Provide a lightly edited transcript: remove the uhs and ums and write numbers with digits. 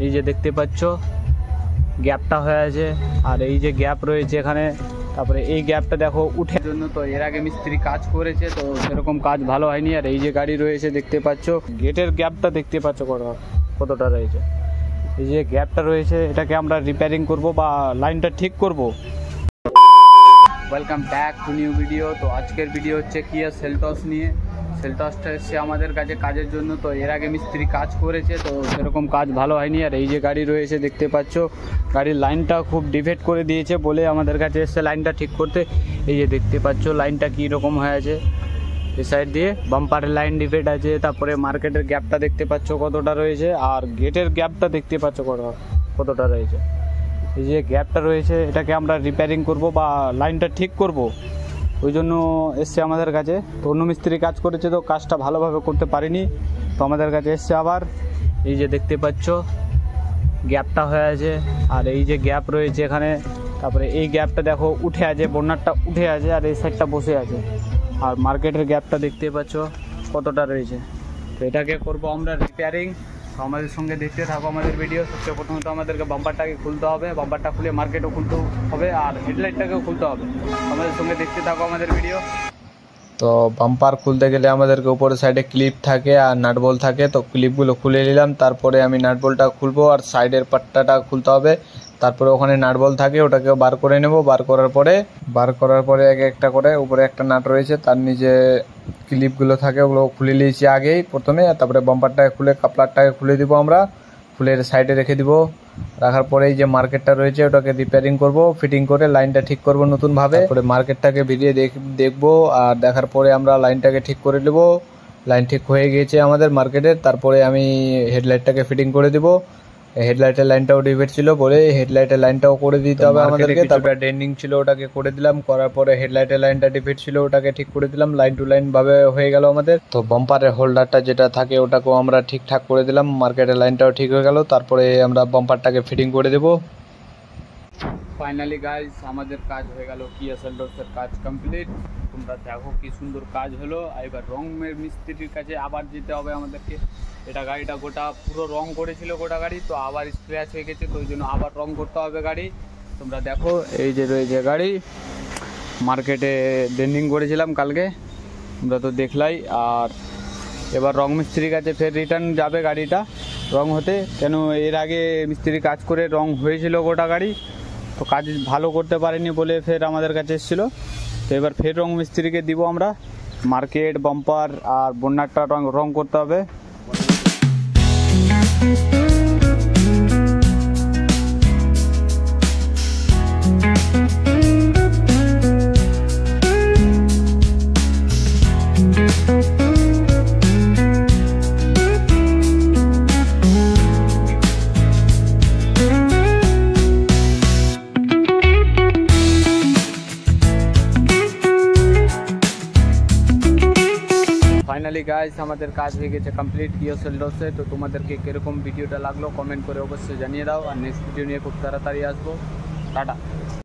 এই যে দেখতে পাচ্ছ গ্যাপটা হয়ে আছে, আর এই যে গ্যাপ রয়েছে এখানে, তারপরে এই গ্যাপটা দেখো উঠে জন্য। তো এর আগে মিস্ত্রি কাজ করেছে, তো সেরকম কাজ ভালো হয়নি। আর এই যে গাড়ি রয়েছে দেখতে পাচ্ছ, গেটের গ্যাপটা দেখতে পাচ্ছ কতটা রয়েছে। এই যে গ্যাপটা রয়েছে এটাকে আমরা রিপেয়ারিং করব বা লাইনটা ঠিক করব। Welcome back to new video. তো আজকের ভিডিও হচ্ছে কিয়া সেলটস নিয়ে। সেলটসটা এসছে আমাদের কাছে কাজের জন্য। তো এর আগে মিস্ত্রি কাজ করেছে, তো সেরকম কাজ ভালো হয়নি। আর এই যে গাড়ি রয়েছে দেখতে পাচ্ছ, গাড়ির লাইনটা খুব ডিফেক্ট করে দিয়েছে বলে আমাদের কাছে এসছে লাইনটা ঠিক করতে। এই যে দেখতে পাচ্ছ লাইনটা কী রকম হয়ে আছে, এই সাইড দিয়ে বাম্পারের লাইন ডিফেক্ট আছে। তারপরে মার্কেটের গ্যাপটা দেখতে পাচ্ছ কতটা রয়েছে, আর গেটের গ্যাপটা দেখতে পাচ্ছ কতটা রয়েছে। এই যে গ্যাপটা রয়েছে এটাকে আমরা রিপেয়ারিং করব বা লাইনটা ঠিক করব, ওই জন্য এসছে আমাদের কাছে। তো অন্য মিস্ত্রি কাজ করেছে, তো কাজটা ভালোভাবে করতে পারিনি, তো আমাদের কাছে এসছে আবার। এই যে দেখতে পাচ্ছ গ্যাপটা হয়ে আছে, আর এই যে গ্যাপ রয়েছে এখানে, তারপরে এই গ্যাপটা দেখো উঠে আছে, বর্নারটা উঠে আছে, আর এই সাইডটা বসে আছে। আর মার্কেটের গ্যাপটা দেখতে পাচ্ছ কতটা রয়েছে। তো এটাকে করব আমরা রিপেয়ারিং। তো আমাদের সঙ্গে দেখতে থাকো আমাদের ভিডিও। সবচেয়ে প্রথমত আমাদেরকে বাম্পারটাকে খুলতে হবে, বাম্পারটা খুলে মার্কেটও খুলতে হবে, আর হেডলাইটটাকেও খুলতে হবে। আমাদের সঙ্গে দেখতে থাকো আমাদের ভিডিও। তো বাম্পার খুলতে গেলে আমাদেরকে উপরের সাইডে ক্লিপ থাকে আর নাটবল থাকে। তো ক্লিপগুলো খুলে নিলাম, তারপরে আমি নাটবলটা খুলবো, আর সাইডের পাট্টাটা খুলতে হবে। তারপরে ওখানে নাটবল থাকে, ওটাকে বার করে নেব। বার করার পরে এক একটা করে উপরে একটা নাট রয়েছে, তার নিচে ক্লিপগুলো থাকে, ওগুলো খুলে নিয়েছি আগেই প্রথমে। তারপরে বাম্পারটাকে খুলে কাপলারটাকে খুলে দিব, আমরা খুলে সাইডে রেখে দিব। রাখার পরে এই যে মার্কেটটা রয়েছে ওটাকে রিপেয়ারিং করব, ফিটিং করে লাইনটা ঠিক করব নতুনভাবে। তারপরে মার্কেটটাকে ভিডিও দেখবো, আর দেখার পরে আমরা লাইনটাকে ঠিক করে নেব। লাইন ঠিক হয়ে গিয়েছে আমাদের মার্কেটের। তারপরে আমি হেডলাইটটাকে ফিটিং করে দেবো। হেডলাইটের লাইনটাও ডিফেক্ট ছিল বলে হেডলাইটের লাইনটাও করে দিতে হবে আমাদেরকে। তারপরে ডেন্ডিং ছিল ওটাকে করে দিলাম, করার পরে হেডলাইটের লাইনটা ডিফেক্ট ছিল ওটাকে ঠিক করে দিলাম। লাইন টু লাইন ভাবে হয়ে গেল আমাদের। তো বাম্পারের হোল্ডারটা যেটা থাকে ওটাকেও আমরা ঠিকঠাক করে দিলাম, মার্কেটের লাইনটাও ঠিক হয়ে গেল। তারপরে আমরা বাম্পারটাকে ফিটিং করে দেবো। ফাইনালি গাইজ আমাদের কাজ হয়ে গেল, কিয়া সেলটসের কাজ কমপ্লিট। তোমরা দেখো কি সুন্দর কাজ হলো। এবার রঙের মিস্ত্রির কাছে আবার যেতে হবে আমাদেরকে। এটা গাড়িটা গোটা পুরো রং করেছিল গোটা গাড়ি, তো আবার স্ক্র্যাচ হয়ে গেছে, তো ওই জন্য আবার রং করতে হবে গাড়ি। তোমরা দেখো এই যে রয়েছে গাড়ি, মার্কেটে ডেন্ডিং করেছিলাম কালকে, তোমরা তো দেখলাই। আর এবার রং মিস্ত্রির কাছে ফের রিটার্ন যাবে গাড়িটা রং হতে, কেন এর আগে মিস্ত্রি কাজ করে রং হয়েছিল গোটা গাড়ি, তো কাজ ভালো করতে পারেনি বলে ফের আমাদের কাছে এসেছিলো। তো এবার ফের রং মিস্ত্রিকে দিব আমরা। মার্কেট, বাম্পার আর বন্যারটা রং করতে হবে। ফাইনালি গাইজ আমাদের কাজ হয়ে গেছে কমপ্লিট কিয়া সেলটসে। তো তোমাদেরকে কীরকম ভিডিওটা লাগলো কমেন্ট করে অবশ্যই জানিয়ে দাও। আর নেক্সট ভিডিও নিয়ে খুব তাড়াতাড়ি আসবো। টাটা।